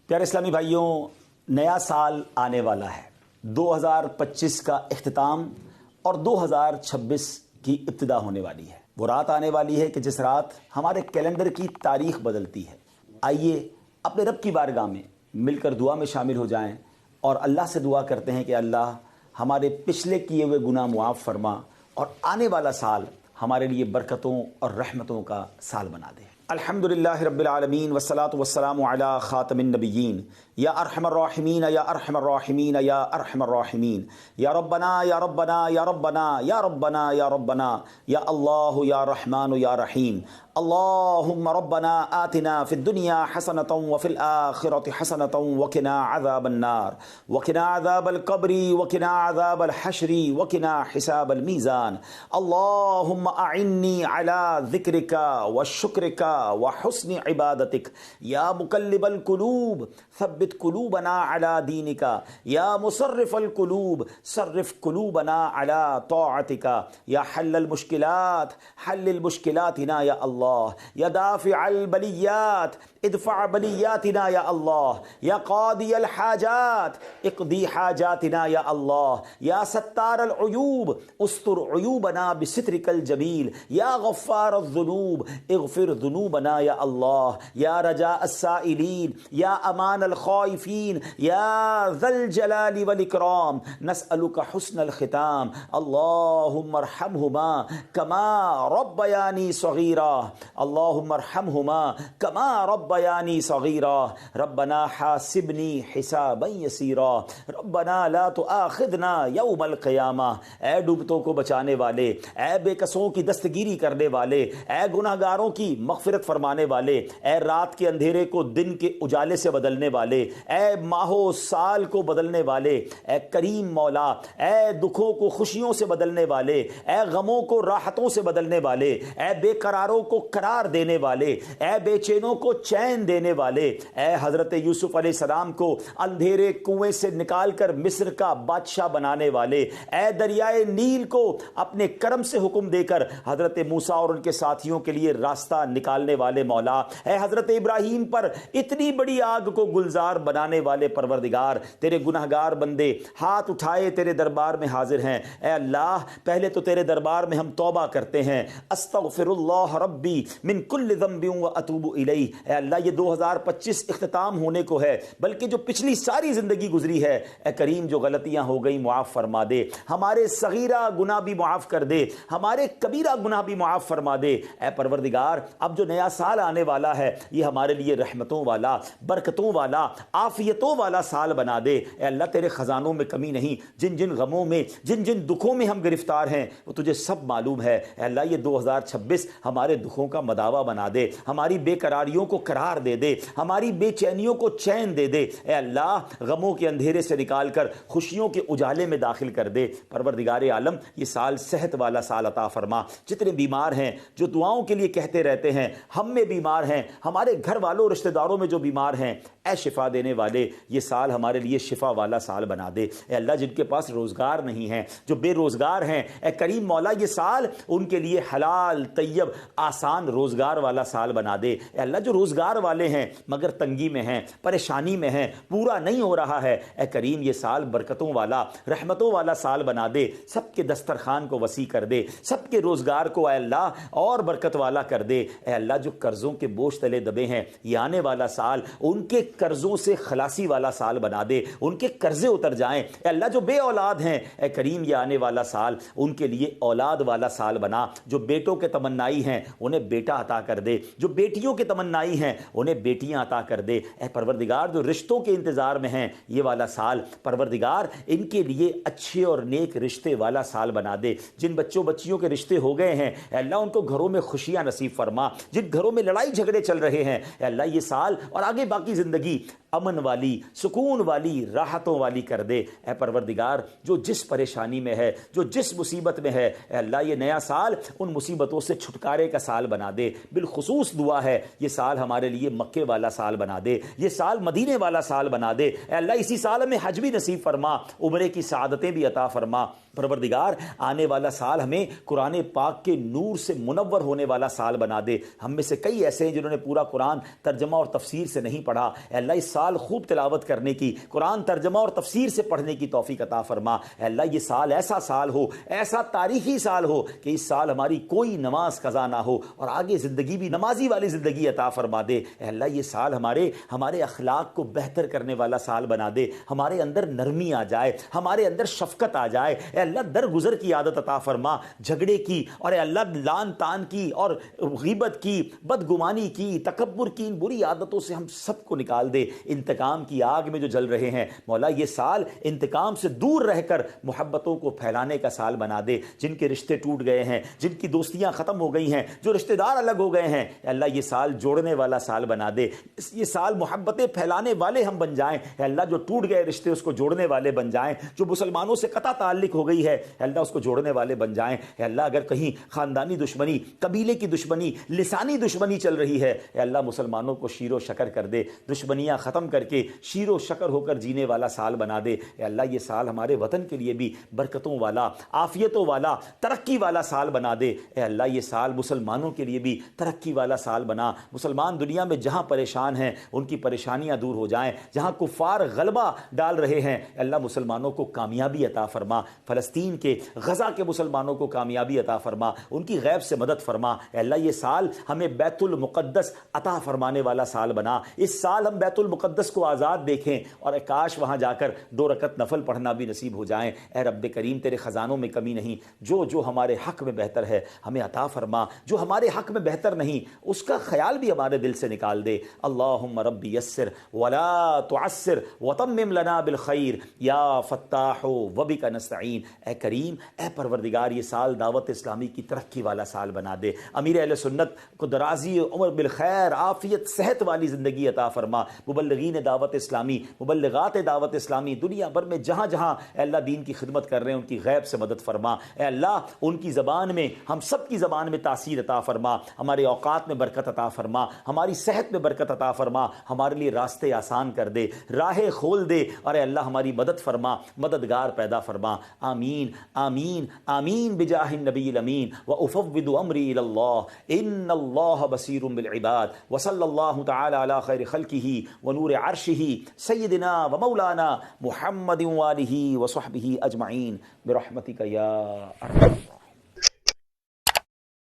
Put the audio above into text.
پیارے اسلامی بھائیوں، نیا سال آنے والا ہے۔ 2025 کا اختتام اور 2026 کی ابتدا ہونے والی ہے۔ وہ رات آنے والی ہے کہ جس رات ہمارے کیلنڈر کی تاریخ بدلتی ہے۔ آئیے اپنے رب کی بارگاہ میں مل کر دعا میں شامل ہو جائیں اور اللہ سے دعا کرتے ہیں کہ اللہ ہمارے پچھلے کیے ہوئے گناہ معاف فرما اور آنے والا سال ہمارے لیے برکتوں اور رحمتوں کا سال بنا دے۔ الحمدللہ رب العالمین والصلاة والسلام علی خاتم النبیین یا ارحم الراحمین یا ارحم الراحمین یا ارحم الراحمین یا ربنا یا ربنا یا ربنا یا ربنا یا ربنا یا اللہ یا رحمان یا رحیم۔ اللہم ربنا آتنا فی الدنیا حسنة وفی الآخرة حسنة وقنا عذاب النار وقنا عذاب القبر وقنا عذاب الحشر وقنا حساب المیزان۔ اللہم اعنی علی ذکرک وشکرک وحسن عبادتک یا مقلب القلوب ثبت قلوبنا علی دینک یا مصرف القلوب صرف قلوبنا علی طاعتک یا حل المشکلات حل المشکلاتنا یا اللہ یا دافع البلیات ادفع بلیاتنا یا اللہ یا قاضی الحاجات اقضی حاجاتنا یا اللہ یا ستار العیوب استر عیوبنا بسترک الجمیل یا غفار الذنوب اغفر ذنوبنا یا اللہ یا رجاء السائلین یا امان الخائفین یا ذا الجلال والاکرام نسألک حسن الختام۔ اللہم ارحمہما کما ربیانی صغیرا اللہم ارحمہما کما ربیانی صغیرا ربنا حاسبنی حسابا یسیرا ربنا لا تؤاخذنا یوم القیامہ۔ اے ڈوبتوں کو بچانے والے، اے بے کسوں کی دستگیری کرنے والے، اے گناہگاروں کی مغفرت فرمانے والے، اے رات کے اندھیرے کو دن کے اجالے سے بدلنے والے، اے ماہ و سال کو بدلنے والے، اے کریم مولا، اے دکھوں کو خوشیوں سے بدلنے والے، اے غموں کو راحتوں سے بدلنے والے، اے بے قراروں کو قرار دینے والے، اے بے چینوں کو چین دینے والے، اے حضرت یوسف علیہ السلام کو اندھیرے کنویں سے نکال کر مصر کا بادشاہ بنانے والے، اے دریائے نیل کو اپنے کرم سے حکم دے کر حضرت موسیٰ اور ان کے ساتھیوں کے لیے راستہ نکالنے والے مولا، اے حضرت ابراہیم پر اتنی بڑی آگ کو گلزار بنانے والے پروردگار، تیرے گناہگار بندے ہاتھ اٹھائے تیرے دربار میں حاضر ہیں۔ اے اللہ پہلے تو تیرے دربار میں ہم توبہ کرتے ہیں، استغفر اللہ ربی من کل ذنب و اتوب الیہ۔ اے اللہ یہ 2025 اختتام ہونے کو ہے، بلکہ جو پچھلی ساری زندگی گزری ہے اے کریم جو غلطیاں ہو گئی معاف فرما دے، ہمارے صغیرہ گناہ بھی معاف کر دے، ہمارے کبیرہ گناہ بھی معاف فرما دے۔ اے پروردگار اب جو نیا سال آنے والا ہے یہ ہمارے لیے رحمتوں والا، برکتوں والا، عافیتوں والا سال بنا دے۔ اے اللہ تیرے خزانوں میں کمی نہیں، جن جن غموں میں جن جن دکھوں میں ہم گرفتار ہیں وہ تجھے سب معلوم ہے۔ اے اللہ یہ 2026 ہمارے دکھوں کا مداوا بنا دے، ہماری بے قراریوں کو قرار دے دے، ہماری بے چینیوں کو چین دے دے۔ اے اللہ غموں کے اندھیرے سے نکال کر خوشیوں کے اجالے میں داخل کر دے۔ پروردگار عالم یہ سال صحت والا سال عطا فرما۔ جتنے بیمار ہیں جو دعاؤں کے لیے کہتے رہتے ہیں، ہم میں بیمار ہیں، ہمارے گھر والوں رشتہ داروں میں جو بیمار ہیں، اے شفا دینے والے یہ سال ہمارے لیے شفا والا سال بنا دے۔ اے اللہ جن کے پاس روزگار نہیں ہے، جو بے روزگار ہیں، اے کریم مولا یہ سال ان کے لیے حلال طیب آسان روزگار والا سال بنا دے۔ اے اللہ جو روزگار والے ہیں مگر تنگی میں ہیں، پریشانی میں ہیں، پورا نہیں ہو رہا ہے، اے کریم یہ سال برکتوں والا، رحمتوں والا سال بنا دے۔ سب کے دسترخوان کو وسیع کر دے، سب کے روزگار کو اے اللہ اور برکت والا کر دے۔ اے اللہ جو قرضوں کے بوجھ تلے دبے ہیں یہ آنے والا سال ان کے قرضوں سے خلاصی والا سال بنا دے، ان کے قرضے اتر جائیں۔ اے اللہ جو بے اولاد ہیں اے کریم یہ آنے والا سال ان کے لیے اولاد والا سال بنا۔ جو بیٹوں کے تمنائی ہیں انہیں بیٹا عطا کر دے، جو بیٹیوں کے تمنائی ہیں انہیں بیٹیاں عطا کر دے۔ اے پروردگار جو رشتوں کے انتظار میں ہیں یہ والا سال پروردگار ان کے لیے اچھے اور نیک رشتے والا سال بنا دے۔ جن بچوں بچیوں کے رشتے ہو گئے ہیں اے اللہ ان کو گھروں میں خوشیاں نصیب فرما، جن گھروں میں لڑائی جھگڑے چل رہے ہیں اے اللہ یہ سال اور آگے باقی زندگی امن والی، سکون والی، راحتوں والی کر دے۔ اے پروردگار جو جس پریشانی میں ہے، جو جس مصیبت میں ہے اے اللہ یہ نیا سال ان مصیبتوں سے چھٹکارے کا سال بنا دے۔ بالخصوص دعا ہے یہ سال ہمارے لیے مکے والا سال بنا دے، یہ سال مدینے والا سال بنا دے۔ اے اللہ اسی سال ہمیں حج بھی نصیب فرما، عمرے کی سعادتیں بھی عطا فرما۔ پروردگار آنے والا سال ہمیں قرآن پاک کے نور سے منور ہونے والا سال بنا دے۔ ہم میں سے کئی ایسے ہیں جنہوں نے پورا قرآن ترجمہ اور تفسیر سے نہیں پڑھا، اے اللہ اس سال خوب تلاوت کرنے کی، قرآن ترجمہ اور تفسیر سے پڑھنے کی توفیق عطا فرما۔ اے اللہ یہ سال ایسا سال ہو، ایسا تاریخی سال ہو کہ اس سال ہماری کوئی نماز قضا نہ ہو اور آگے زندگی بھی نمازی والی زندگی عطا فرما دے۔ اے اللہ یہ سال ہمارے اخلاق کو بہتر کرنے والا سال بنا دے، ہمارے اندر نرمی آ جائے، ہمارے اندر شفقت آ جائے۔ اے اللہ درگزر کی عادت عطا فرما، جھگڑے کی اور اے اللہ لان تان کی اور غیبت کی، بدگمانی کی، تکبر کی، ان بری عادتوں سے ہم سب کو نکال دے۔ انتقام کی آگ میں جو جل رہے ہیں مولا یہ سال انتقام سے دور رہ کر محبتوں کو پھیلانے کا سال بنا دے۔ جن کے رشتے ٹوٹ گئے ہیں، جن کی دوستیاں ختم ہو گئی ہیں، جو رشتہ دار الگ ہو گئے ہیں، اے اللہ یہ سال جوڑنے والا سال بنا دے، یہ سال محبتیں پھیلانے والے ہم بن جائیں۔ اے اللہ جو ٹوٹ گئے رشتے اس کو جوڑنے والے بن جائیں، جو مسلمانوں سے قطع تعلق ہو گئی ہے اے اللہ اس کو جوڑنے والے بن جائیں۔ اے اللہ اگر کہیں خاندانی دشمنی، قبیلے کی دشمنی، لسانی دشمنی چل رہی ہے اے اللہ مسلمانوں کو شیر و شکر کر دے، دشمنیاں ختم کر کے شیر و شکر ہو کر جینے والا سال بنا دے۔ اے اللہ یہ سال ہمارے وطن کے لیے بھی برکتوں والا، عافیتوں والا، ترقی والا سال بنا دے۔ اے اللہ یہ سال مسلمانوں کے لیے بھی ترقی والا سال بنا، مسلمان دنیا میں جہاں پریشان ہیں ان کی پریشانیاں دور ہو جائیں، جہاں کفار غلبہ ڈال رہے ہیں اے اللہ مسلمانوں کو کامیابی عطا فرما، فلسطین کے، غزہ کے مسلمانوں کو کامیابی عطا فرما، ان کی غیب سے مدد فرما۔ اے اللہ یہ سال ہمیں بیت المقدس عطا فرمانے والا سال بنا، اس سال ہم بیت المقدس کو آزاد دیکھیں اور کاش وہاں جا کر 2 رکعت نفل پڑھنا بھی نصیب ہو جائیں۔ اے رب کریم تیرے خزانوں میں کمی نہیں، جو ہمارے حق میں بہتر ہے ہمیں عطا فرما، جو ہمارے حق میں بہتر نہیں اس کا خیال بھی ہمارے دل سے نکال دے۔ اللہم رب یسر ولا تعسر وتمم لنا بالخیر یا فتاح وبک نستعین۔ اے کریم، اے پروردگار یہ سال دعوت اسلامی کی ترقی والا سال بنا دے، امیر اہل سنت کو درازی عمر بالخیر، عافیت، صحت والی زندگی عطا فرما، مبلغین دعوت اسلامی، مبلغات دعوت اسلامی دنیا بھر میں جہاں جہاں اے اللہ دین کی خدمت کر رہے ہیں ان کی غیب سے مدد فرما۔ اے اللہ ان کی زبان میں، ہم سب کی زبان میں تاثیر عطا فرما، ہمارے اوقات میں برکت عطا فرما، ہماری صحت میں برکت عطا فرما، ہمارے لیے راستے آسان کر دے، راہیں کھول دے، اور اے اللہ ہماری مدد فرما، مددگار پیدا فرما۔ آمین آمین آمین بجاہ النبی الامین وافوض امری الی اللہ ان اللہ بصیر بالعباد وصلی اللہ تعالی علی خیر خلقہ ونور عرشہ سیدنا ومولانا محمد وآلہ وصحبہ اجمعین برحمتک یا ارحم